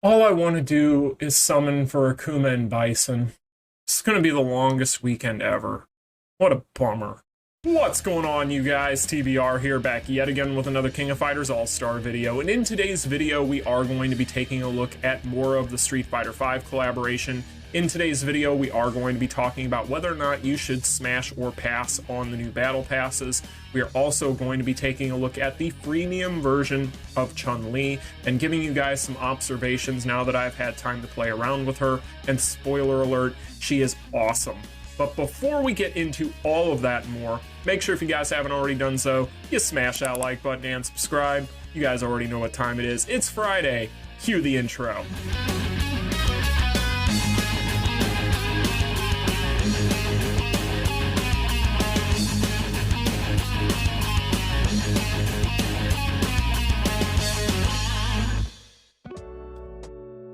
All I want to do is summon for Akuma and Bison. It's going to be the longest weekend ever. What a bummer. What's going on, you guys? TBR here, back yet again with another King of Fighters Allstar video. And in today's video, we are going to be taking a look at more of the Street Fighter V collaboration. In today's video, we are going to be talking about whether or not you should smash or pass on the new battle passes. We are also going to be taking a look at the freemium version of Chun-Li and giving you guys some observations now that I've had time to play around with her. And spoiler alert, she is awesome. But before we get into all of that and more, make sure if you guys haven't already done so, you smash that like button and subscribe. You guys already know what time it is. It's Friday. Cue the intro.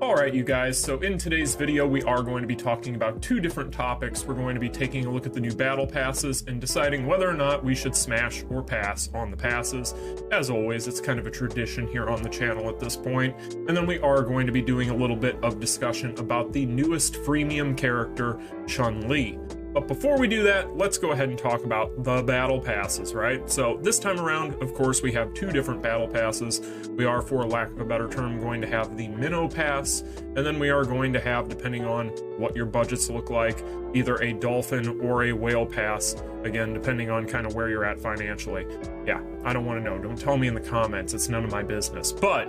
Alright, you guys, so in today's video we are going to be talking about two different topics. We're going to be taking a look at the new battle passes and deciding whether or not we should smash or pass on the passes. As always, it's kind of a tradition here on the channel at this point. And then we are going to be doing a little bit of discussion about the newest freemium character, Chun-Li. But before we do that, let's go ahead and talk about the battle passes, right? So this time around, of course, we have two different battle passes. We are, for lack of a better term, going to have the Minnow pass, and then we are going to have, depending on what your budgets look like, either a dolphin or a whale pass, again, depending on kind of where you're at financially. Yeah, I don't want to know. Don't tell me in the comments. It's none of my business. But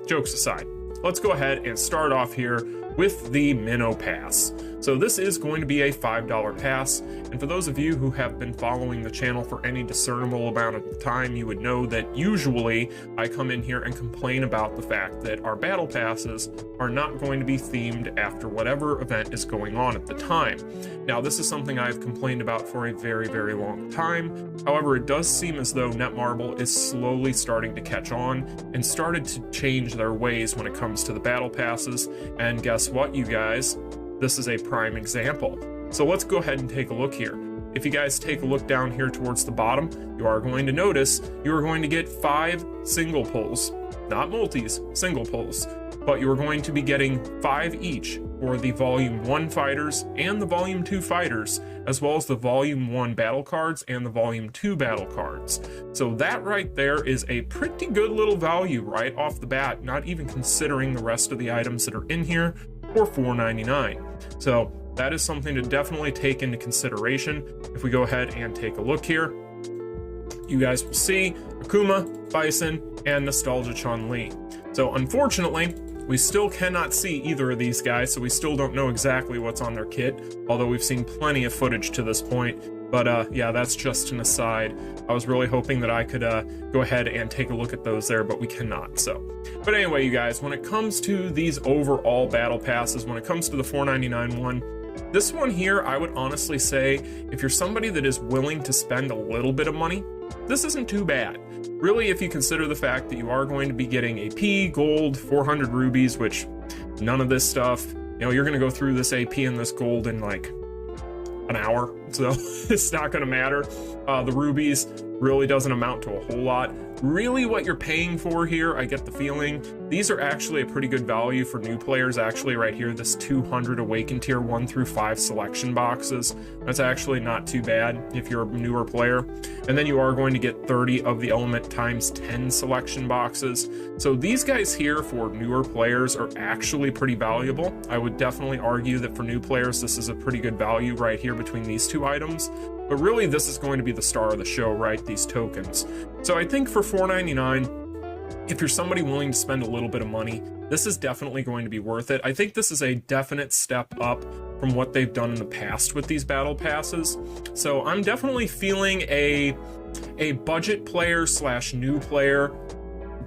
jokes aside, let's go ahead and start off here with the Minnow pass. So this is going to be a $5 pass, and for those of you who have been following the channel for any discernible amount of time, you would know that usually I come in here and complain about the fact that our battle passes are not going to be themed after whatever event is going on at the time. Now, this is something I've complained about for a very, very long time. However, it does seem as though Netmarble is slowly starting to catch on and started to change their ways when it comes to the battle passes, and guess what, you guys? This is a prime example. So let's go ahead and take a look here. If you guys take a look down here towards the bottom, you are going to notice you are going to get 5 single pulls, not multis, single pulls, but you are going to be getting 5 each for the Volume 1 fighters and the Volume 2 fighters, as well as the Volume 1 battle cards and the Volume 2 battle cards. So that right there is a pretty good little value right off the bat, not even considering the rest of the items that are in here, for $4.99. So that is something to definitely take into consideration. If we go ahead and take a look here, you guys will see Akuma, Bison, and Nostalgia Chun-Li. So unfortunately, we still cannot see either of these guys, so we still don't know exactly what's on their kit, although we've seen plenty of footage to this point. But yeah, that's just an aside. I was really hoping that I could go ahead and take a look at those there, but we cannot. But anyway, you guys, when it comes to these overall battle passes, when it comes to the $4.99 one, this one here, I would honestly say, if you're somebody that is willing to spend a little bit of money, this isn't too bad. Really, if you consider the fact that you are going to be getting AP, gold, 400 rubies, which none of this stuff, you know, you're going to go through this AP and this gold in like an hour, so it's not going to matter. The rubies really doesn't amount to a whole lot. Really what you're paying for here, I get the feeling, these are actually a pretty good value for new players. Actually right here, this 200 Awakened Tier 1 through 5 selection boxes, that's actually not too bad if you're a newer player. And then you are going to get 30 of the Element times 10 selection boxes. So these guys here for newer players are actually pretty valuable. I would definitely argue that for new players, this is a pretty good value right here between these two items. But really, this is going to be the star of the show, right? These tokens. So I think for $4.99, if you're somebody willing to spend a little bit of money, this is definitely going to be worth it. I think this is a definite step up from what they've done in the past with these battle passes. So I'm definitely feeling a budget player slash new player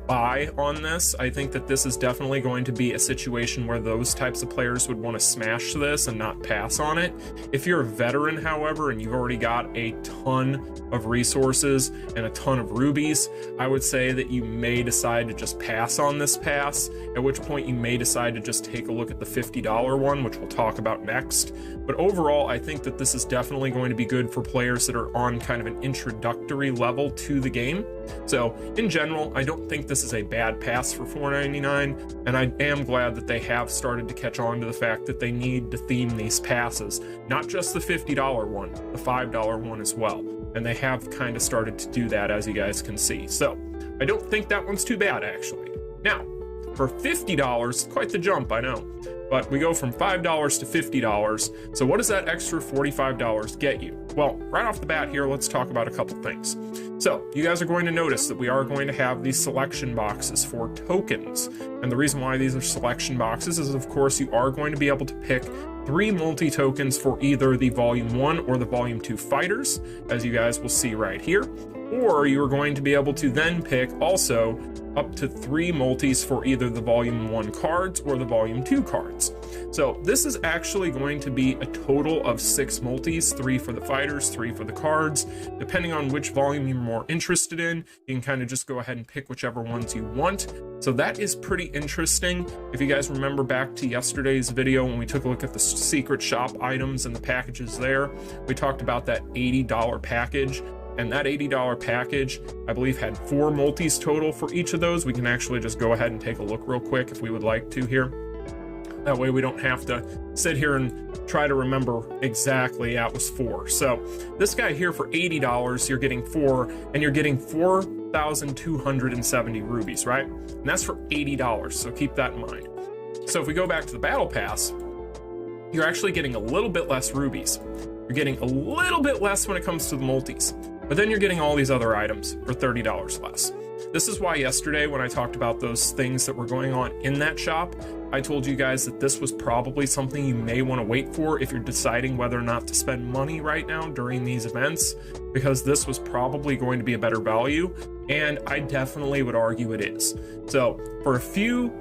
buy on this. I think that this is definitely going to be a situation where those types of players would want to smash this and not pass on it. If you're a veteran, however, and you've already got a ton of resources and a ton of rubies, I would say that you may decide to just pass on this pass, at which point you may decide to just take a look at the $50 one, which we'll talk about next. But overall, I think that this is definitely going to be good for players that are on kind of an introductory level to the game. So in general, I don't think this this is a bad pass for $4.99, and I am glad that they have started to catch on to the fact that they need to theme these passes, not just the $50 one, the $5 one as well. And they have kind of started to do that, as you guys can see. So I don't think that one's too bad, actually. Now, for $50, quite the jump, I know, but we go from $5 to $50. So what does that extra $45 get you? Well, right off the bat here, let's talk about a couple things. So you guys are going to notice that we are going to have these selection boxes for tokens. And the reason why these are selection boxes is, of course, you are going to be able to pick 3 multi-tokens for either the Volume 1 or the Volume 2 fighters, as you guys will see right here. Or you are going to be able to then pick also up to 3 multis for either the Volume 1 cards or the Volume 2 cards. So this is actually going to be a total of 6 multis, 3 for the fighters, 3 for the cards. Depending on which volume you're more interested in, you can kind of just go ahead and pick whichever ones you want. So that is pretty interesting. If you guys remember back to yesterday's video when we took a look at the secret shop items and the packages there, we talked about that $80 package. And that $80 package, I believe, had 4 multis total for each of those. We can actually just go ahead and take a look real quick if we would like to here. That way we don't have to sit here and try to remember exactly. Yeah, it was 4. So this guy here for $80, you're getting 4, and you're getting 4,270 rubies, right? And that's for $80, so keep that in mind. So if we go back to the battle pass, you're actually getting a little bit less rubies. You're getting a little bit less when it comes to the multis, but then you're getting all these other items for $30 less. This is why yesterday when I talked about those things that were going on in that shop, I told you guys that this was probably something you may want to wait for if you're deciding whether or not to spend money right now during these events, because this was probably going to be a better value, and I definitely would argue it is. So for a few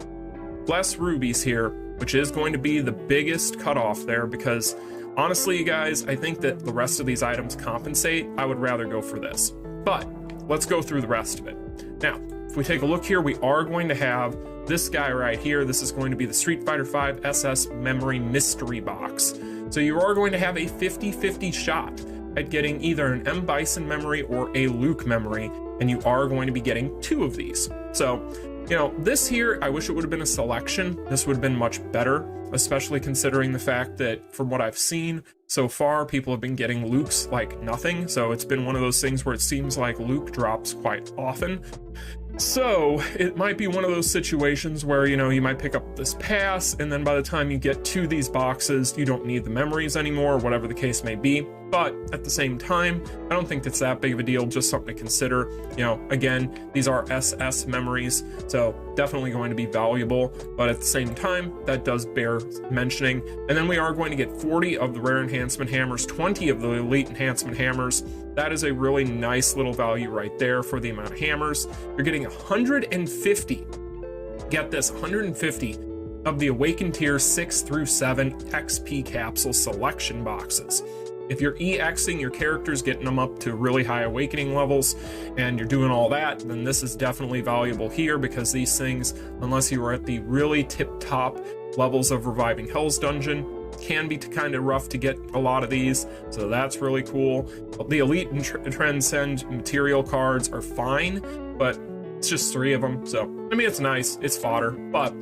less rubies here, which is going to be the biggest cutoff there, because honestly, you guys, I think that the rest of these items compensate. I would rather go for this. But let's go through the rest of it. Now, if we take a look here, we are going to have this guy right here. This is going to be the Street Fighter V SS Memory Mystery Box. So you are going to have a 50-50 shot at getting either an M. Bison memory or a Luke memory, and you are going to be getting 2 of these. So, you know, this here, I wish it would have been a selection. This would have been much better, especially considering the fact that from what I've seen so far, people have been getting Lukes like nothing. So it's been one of those things where it seems like Luke drops quite often. So it might be one of those situations where, you know, you might pick up this pass, and then by the time you get to these boxes, you don't need the memories anymore, whatever the case may be. But at the same time, I don't think it's that big of a deal, just something to consider. You know, again, these are SS memories, so definitely going to be valuable, but at the same time, that does bear mentioning. And then we are going to get 40 of the rare enhancement hammers, 20 of the elite enhancement hammers. That is a really nice little value right there for the amount of hammers. You're getting 150, get this, 150 of the Awakened Tier 6 through 7 XP capsule selection boxes. If you're EXing your characters, getting them up to really high awakening levels, and you're doing all that, then this is definitely valuable here, because these things, unless you are at the really tip-top levels of Reviving Hell's Dungeon, can be kind of rough to get a lot of these, so that's really cool. The Elite and Transcend material cards are fine, but it's just 3 of them, so, I mean, it's nice, it's fodder, but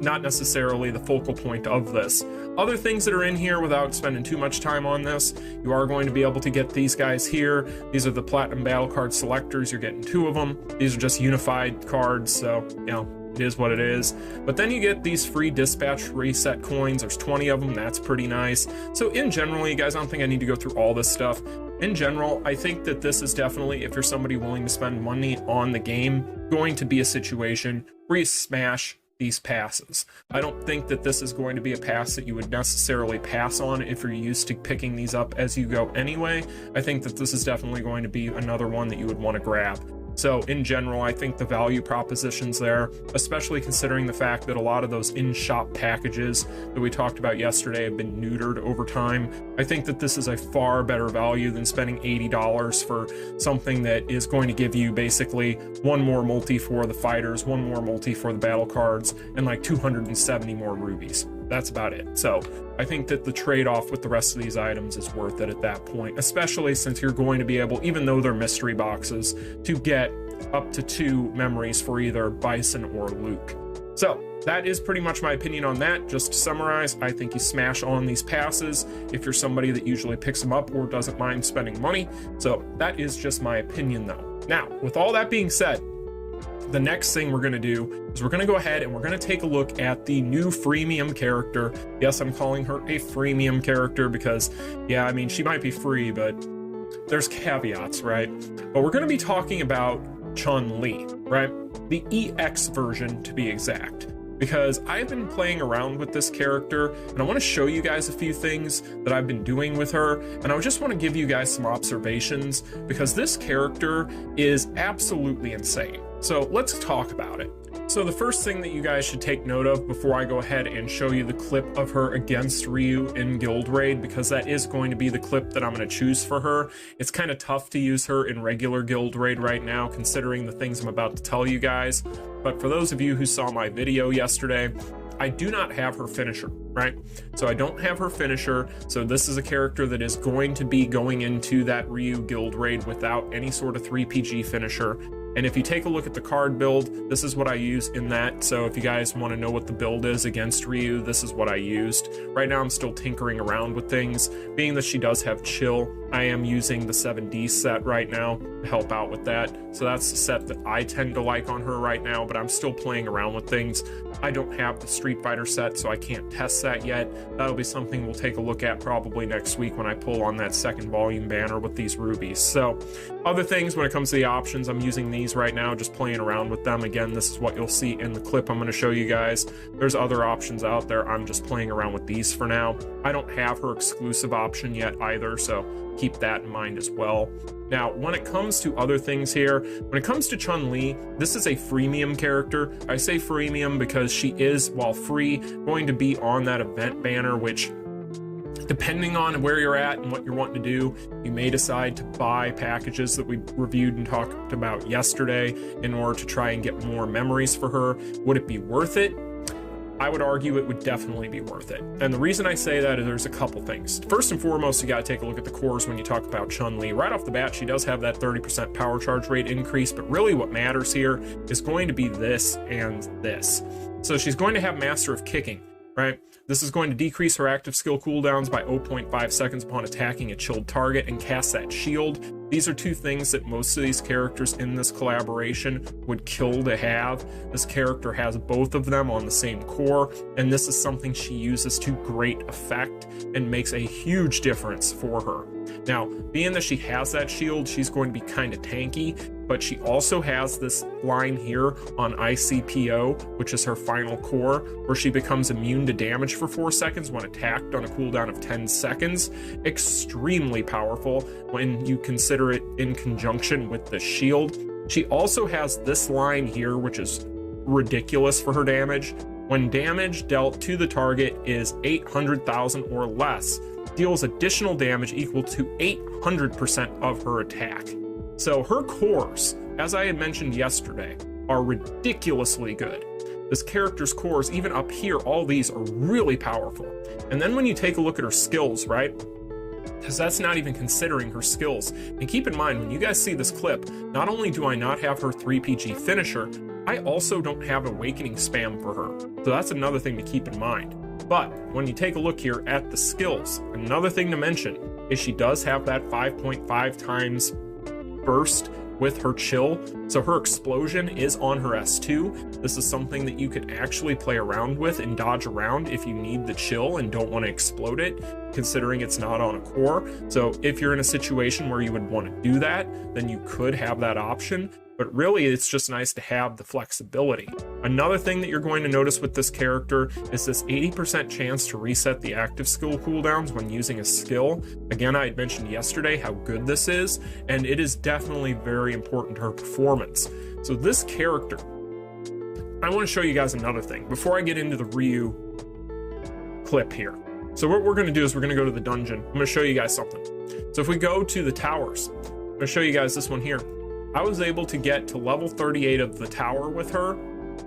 not necessarily the focal point of this. Other things that are in here, without spending too much time on this, you are going to be able to get these guys here. These are the Platinum Battle Card Selectors. You're getting 2 of them. These are just unified cards, so, you know, it is what it is. But then you get these free Dispatch Reset coins. There's 20 of them. That's pretty nice. So in general, you guys, I don't think I need to go through all this stuff. In general, I think that this is definitely, if you're somebody willing to spend money on the game, going to be a situation where you smash these passes. I don't think that this is going to be a pass that you would necessarily pass on if you're used to picking these up as you go anyway. I think that this is definitely going to be another one that you would want to grab. So in general, I think the value proposition's there, especially considering the fact that a lot of those in-shop packages that we talked about yesterday have been neutered over time. I think that this is a far better value than spending $80 for something that is going to give you basically 1 more multi for the fighters, 1 more multi for the battle cards, and like 270 more rubies. That's about it. So I think that the trade-off with the rest of these items is worth it at that point, especially since you're going to be able, even though they're mystery boxes, to get up to 2 memories for either Bison or Luke. So that is pretty much my opinion on that. Just to summarize, I think you smash on these passes if you're somebody that usually picks them up or doesn't mind spending money. So that is just my opinion though. Now, with all that being said, the next thing we're going to do is we're going to go ahead and we're going to take a look at the new freemium character. Yes, I'm calling her a freemium character because, yeah, I mean, she might be free, but there's caveats, right? But we're going to be talking about Chun-Li, right? The EX version to be exact, because I've been playing around with this character and I want to show you guys a few things that I've been doing with her, and I just want to give you guys some observations because this character is absolutely insane. So let's talk about it. So the first thing that you guys should take note of before I go ahead and show you the clip of her against Ryu in Guild Raid, because that is going to be the clip that I'm going to choose for her. It's kind of tough to use her in regular Guild Raid right now, considering the things I'm about to tell you guys. But for those of you who saw my video yesterday, I do not have her finisher, right? So I don't have her finisher. So this is a character that is going to be going into that Ryu Guild Raid without any sort of 3PG finisher. And if you take a look at the card build, this is what I use in that. So if you guys want to know what the build is against Ryu, this is what I used. Right now I'm still tinkering around with things. Being that she does have chill, I am using the 7D set right now to help out with that. So that's the set that I tend to like on her right now, but I'm still playing around with things. I don't have the Street Fighter set, so I can't test that yet. That'll be something we'll take a look at probably next week when I pull on that second volume banner with these rubies. So other things when it comes to the options, I'm using these right now, just playing around with them. Again, this is what you'll see in the clip I'm going to show you guys. There's other options out there. I'm just playing around with these for now. I don't have her exclusive option yet either, so keep that in mind as well. Now, when it comes to other things here, when it comes to Chun-Li, this is a freemium character. I say freemium because she is, while free, going to be on that event banner, which, depending on where you're at and what you're wanting to do, you may decide to buy packages that we reviewed and talked about yesterday in order to try and get more memories for her. Would it be worth it? I would argue it would definitely be worth it. And the reason I say that is there's a couple things. First and foremost, you got to take a look at the cores when you talk about Chun-Li. Right off the bat, she does have that 30% power charge rate increase, but really what matters here is going to be this and this. So she's going to have Master of Kicking, right? This is going to decrease her active skill cooldowns by 0.5 seconds upon attacking a chilled target and cast that shield. These are two things that most of these characters in this collaboration would kill to have. This character has both of them on the same core, and this is something she uses to great effect and makes a huge difference for her. Now, being that she has that shield, she's going to be kind of tanky, but she also has this line here on ICPO, which is her final core, where she becomes immune to damage for 4 seconds when attacked on a cooldown of 10 seconds. Extremely powerful when you consider it in conjunction with the shield. She also has this line here, which is ridiculous for her damage. When damage dealt to the target is 800,000 or less, deals additional damage equal to 800% of her attack. So her cores, as I had mentioned yesterday, are ridiculously good. This character's cores, even up here, all these are really powerful. And then when you take a look at her skills, right? Because that's not even considering her skills. And keep in mind, when you guys see this clip, not only do I not have her 3PG finisher, I also don't have awakening spam for her. So that's another thing to keep in mind. But when you take a look here at the skills, another thing to mention is she does have that 5.5 times burst with her chill. So her explosion is on her S2. This is something that you could actually play around with and dodge around if you need the chill and don't want to explode it, considering it's not on a core. So if you're in a situation where you would want to do that, then you could have that option. But really, it's just nice to have the flexibility. Another thing that you're going to notice with this character is this 80% chance to reset the active skill cooldowns when using a skill. Again, I had mentioned yesterday how good this is, and it is definitely very important to her performance. So this character, I want to show you guys another thing before I get into the Ryu clip here. So what we're going to do is we're going to go to the dungeon. I'm going to show you guys something. So if we go to the towers, I'm going to show you guys this one here. I was able to get to level 38 of the tower with her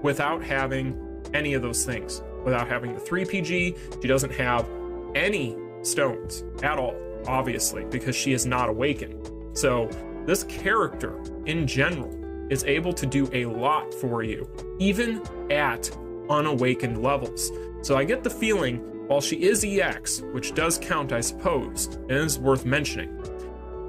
without having any of those things. Without having the 3PG, she doesn't have any stones at all, obviously, because she is not awakened. So this character, in general, is able to do a lot for you, even at unawakened levels. So I get the feeling, while she is EX, which does count I suppose, and is worth mentioning,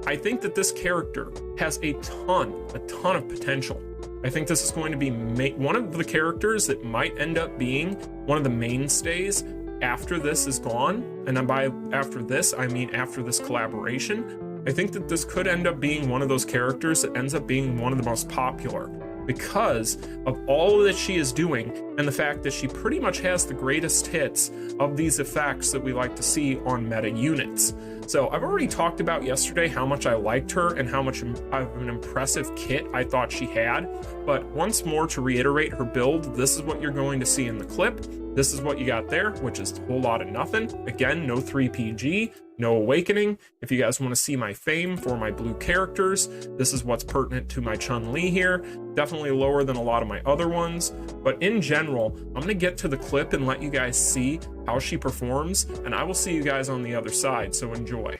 I think that this character has a ton of potential. I think this is going to be one of the characters that might end up being one of the mainstays after this is gone. And by after this, I mean after this collaboration. I think that this could end up being one of those characters that ends up being one of the most popular because of all that she is doing and the fact that she pretty much has the greatest hits of these effects that we like to see on meta units. So I've already talked about yesterday how much I liked her and how much of an impressive kit I thought she had, but once more to reiterate her build, this is what you're going to see in the clip. This is what you got there, which is a whole lot of nothing. Again, no 3PG, no awakening. If you guys want to see my fame for my blue characters, this is what's pertinent to my Chun-Li here. Definitely lower than a lot of my other ones, but in general, I'm going to get to the clip and let you guys see how she performs, and I will see you guys on the other side, so enjoy.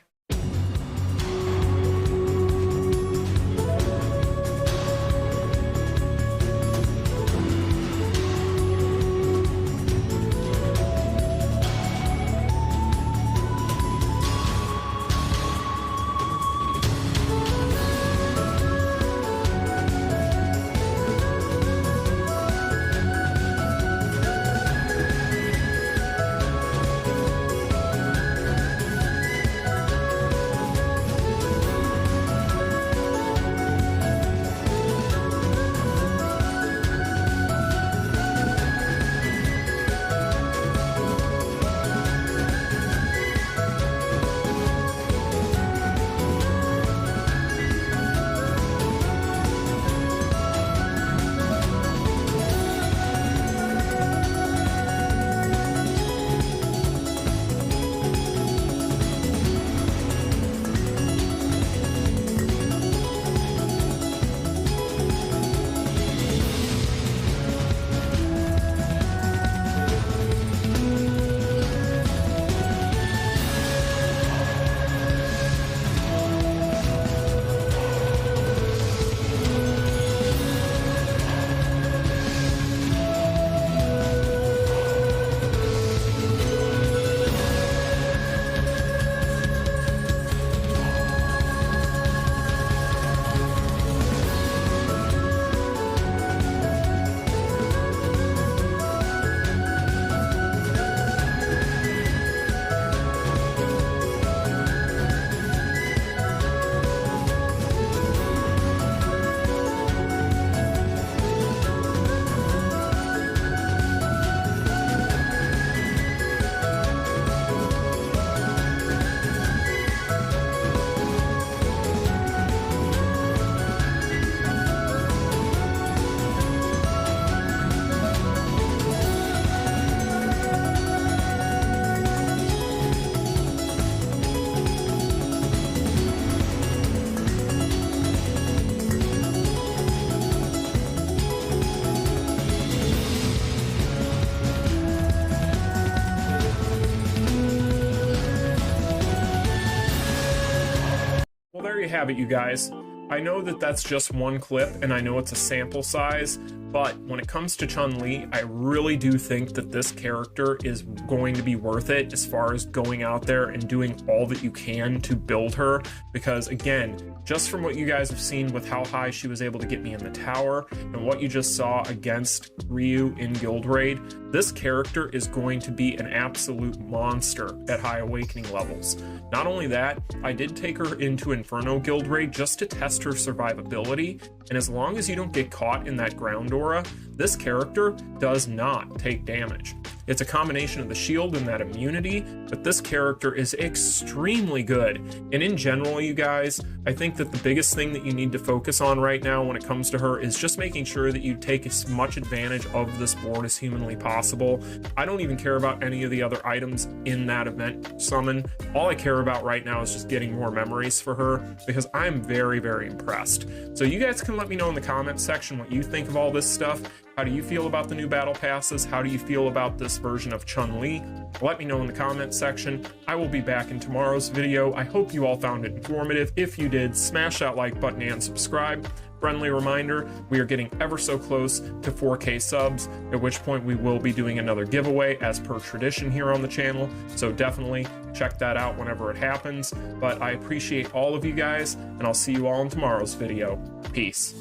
You have it, you guys. I know that that's just one clip and I know it's a sample size, but when it comes to Chun-Li, I really do think that this character is going to be worth it as far as going out there and doing all that you can to build her, because again, just from what you guys have seen with how high she was able to get me in the tower and what you just saw against Ryu in Guild Raid, this character is going to be an absolute monster at high awakening levels. Not only that, I did take her into Inferno Guild Raid just to test her survivability, and as long as you don't get caught in that ground aura, this character does not take damage. It's a combination of the shield and that immunity, but this character is extremely good. And in general, you guys, I think that the biggest thing that you need to focus on right now when it comes to her is just making sure that you take as much advantage of this board as humanly possible. I don't even care about any of the other items in that event summon. All I care about right now is just getting more memories for her, because I'm very, very impressed. So you guys can let me know in the comments section what you think of all this stuff. How do you feel about the new battle passes? How do you feel about this version of Chun-Li? Let me know in the comments section. I will be back in tomorrow's video. I hope you all found it informative. If you did, smash that like button and subscribe. Friendly reminder, we are getting ever so close to 4K subs, at which point we will be doing another giveaway as per tradition here on the channel, so definitely check that out whenever it happens. But I appreciate all of you guys, and I'll see you all in tomorrow's video. Peace.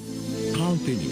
Continue.